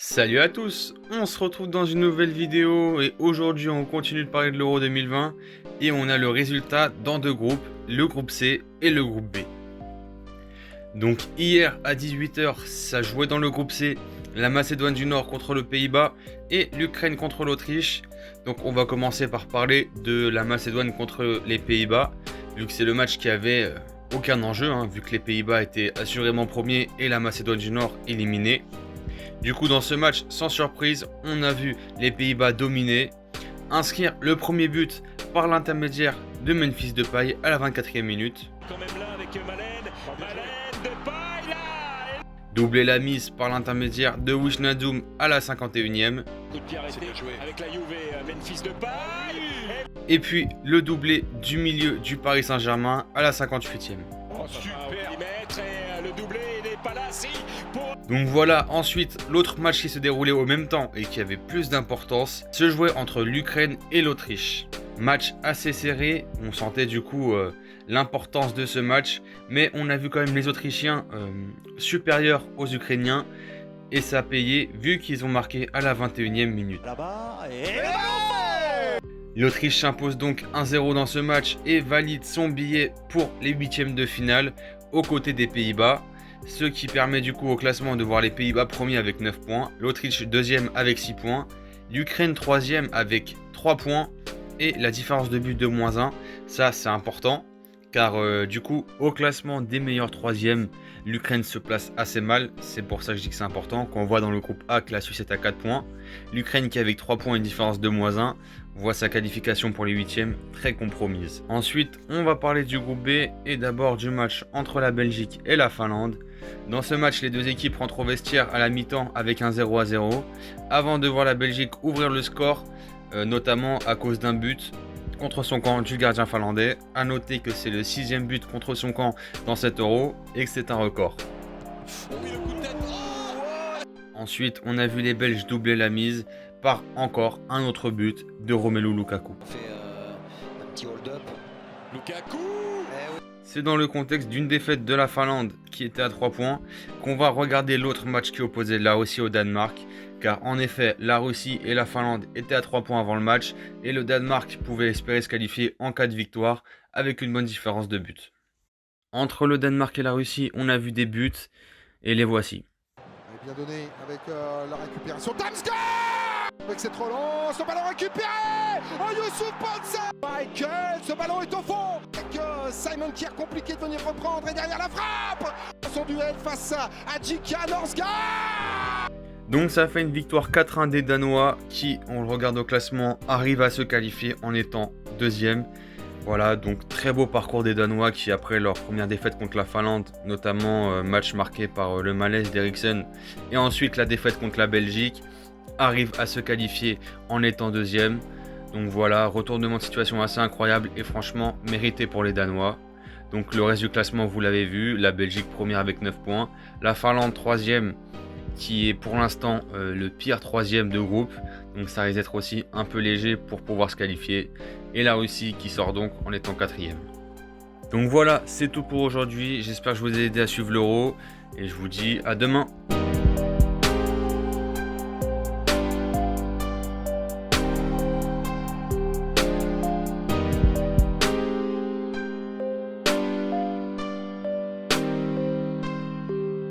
Salut à tous, on se retrouve dans une nouvelle vidéo et aujourd'hui on continue de parler de l'Euro 2020 et on a le résultat dans deux groupes, le groupe C et le groupe B. Donc hier à 18 h ça jouait dans le groupe C, la Macédoine du Nord contre le Pays-Bas et l'Ukraine contre l'Autriche. Donc on va commencer par parler de la Macédoine contre les Pays-Bas, vu que c'est le match qui avait aucun enjeu, vu que les Pays-Bas étaient assurément premiers et la Macédoine du Nord éliminée. Du coup, dans ce match, sans surprise, on a vu les Pays-Bas dominer, inscrire le premier but par l'intermédiaire de Memphis Depay à la 24e minute. Quand même là avec Malen, Depay là. Doubler la mise par l'intermédiaire de Wijnaldum à la 51e. Coup de pied arrêté avec la Juve, Memphis Depay. Et puis le doublé du milieu du Paris Saint-Germain à la 58e. Oh, super. Et le doublé n'est pas là, si. Donc voilà, ensuite l'autre match qui se déroulait au même temps et qui avait plus d'importance se jouait entre l'Ukraine et l'Autriche. Match assez serré, on sentait du coup l'importance de ce match, mais on a vu quand même les Autrichiens supérieurs aux Ukrainiens et ça a payé vu qu'ils ont marqué à la 21e minute. L'Autriche s'impose donc 1-0 dans ce match et valide son billet pour les huitièmes de finale aux côtés des Pays-Bas. Ce qui permet du coup au classement de voir les Pays-Bas premiers avec 9 points, l'Autriche deuxième avec 6 points, l'Ukraine troisième avec 3 points et la différence de but de -1. Ça c'est important car du coup au classement des meilleurs troisièmes, l'Ukraine se place assez mal. C'est pour ça que je dis que c'est important. Quand on voit dans le groupe A que la Suisse est à 4 points, l'Ukraine qui avec 3 points et une différence de -1 voit sa qualification pour les huitièmes très compromise. Ensuite on va parler du groupe B et d'abord du match entre la Belgique et la Finlande. Dans ce match, les deux équipes rentrent au vestiaire à la mi-temps avec un 0-0 avant de voir la Belgique ouvrir le score, notamment à cause d'un but contre son camp du gardien finlandais. A noter que c'est le 6e but contre son camp dans cet Euro et que c'est un record. Ensuite, on a vu les Belges doubler la mise par encore un autre but de Romelu Lukaku. On fait un petit hold-up. Lukaku. C'est dans le contexte d'une défaite de la Finlande qui était à 3 points qu'on va regarder l'autre match qui opposait la Russie au Danemark. Car en effet, la Russie et la Finlande étaient à 3 points avant le match et le Danemark pouvait espérer se qualifier en cas de victoire avec une bonne différence de but. Entre le Danemark et la Russie, on a vu des buts et les voici. Bien donné avec la récupération. Damsgaard avec cette relance, le ballon récupéré. Oh, Youssouf Pansa. Michael, ce ballon est au fond. Avec Simon Kier, compliqué de venir reprendre et derrière la frappe. Son duel face à Djika Norsgaard. Donc ça fait une victoire 4-1 des Danois qui, on le regarde au classement, arrivent à se qualifier en étant deuxième. Voilà, donc très beau parcours des Danois qui, après leur première défaite contre la Finlande, notamment match marqué par le malaise d'Eriksen, et ensuite la défaite contre la Belgique, arrivent à se qualifier en étant deuxième. Donc voilà, retournement de situation assez incroyable et franchement mérité pour les Danois. Donc le reste du classement, vous l'avez vu, la Belgique première avec 9 points, la Finlande troisième, qui est pour l'instant le pire troisième de groupe, donc ça risque d'être aussi un peu léger pour pouvoir se qualifier, et la Russie qui sort donc en étant quatrième. Donc voilà, c'est tout pour aujourd'hui, j'espère que je vous ai aidé à suivre l'Euro, et je vous dis à demain.